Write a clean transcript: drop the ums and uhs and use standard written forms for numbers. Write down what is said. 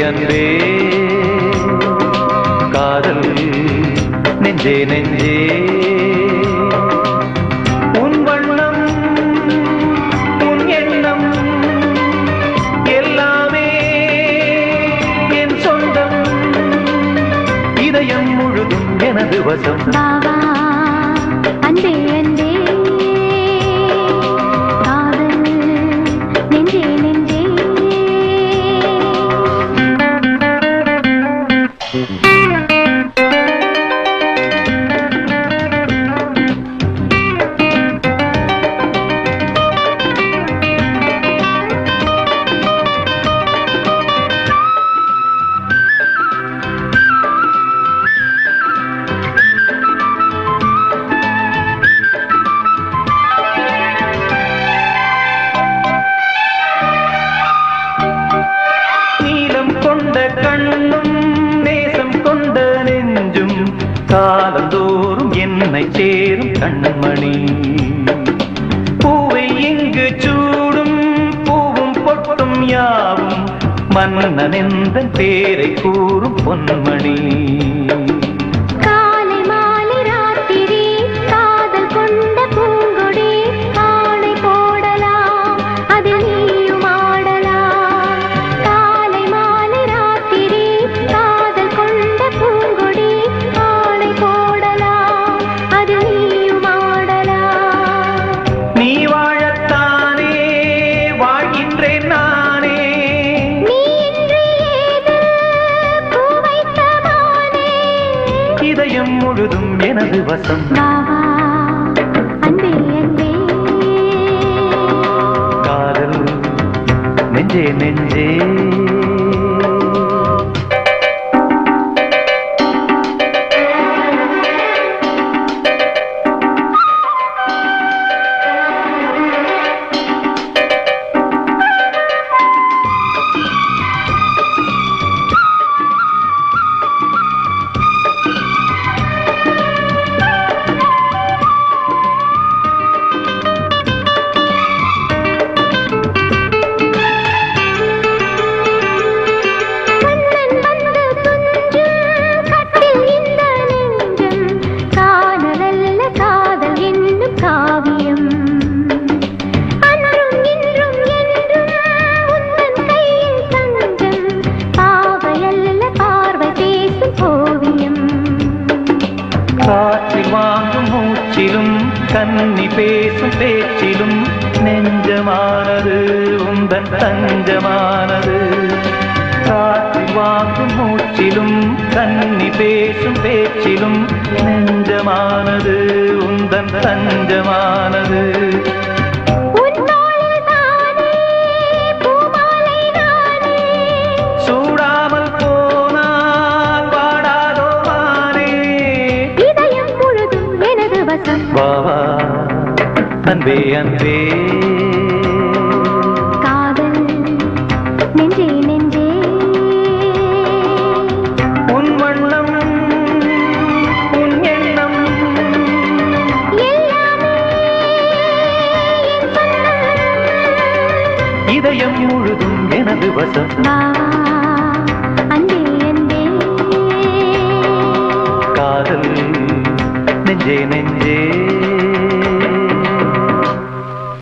அன்பே காதல் நெஞ்சே நெஞ்சே உன் வண்ணம் உன் எண்ணம் எல்லாமே என் சொந்தம் இதயம் முழுதும் எனது வசம் பாவா அன்பே அன்பே காதல் நெஞ்சே நெஞ்சே கண்ணும் நேசம் கொண்ட நெஞ்சும் காலந்தோறும் என்னை சேரும் கண்மணி பூவை இங்கு சூடும் பூவும் பொட்டும் யாவும் மன்னன் என்ற பேரை கூறும் பொன்மணி இதயம் முழுதும் எனது வசம் அன்பே அன்பே காதல் நெஞ்சே நெஞ்சே காற்றில் வாங்கும் மூச்சிலும் கன்னி பேசும் பேச்சிலும் நெஞ்சமானது உந்தன் தஞ்சமானது காற்றில் வாங்கும் மூச்சிலும் கன்னி பேசும் பேச்சிலும் நெஞ்சமானது உந்தன் தஞ்சமானது வாவா அன்பே அன்பே காதல் நெஞ்சே நெஞ்சே உன் வண்ணம் உன் எண்ணம் எல்லாமே இதயம் முழுதும் எனது வசம் அன்பே அன்பே காதல் நெஞ்சே நெஞ்சே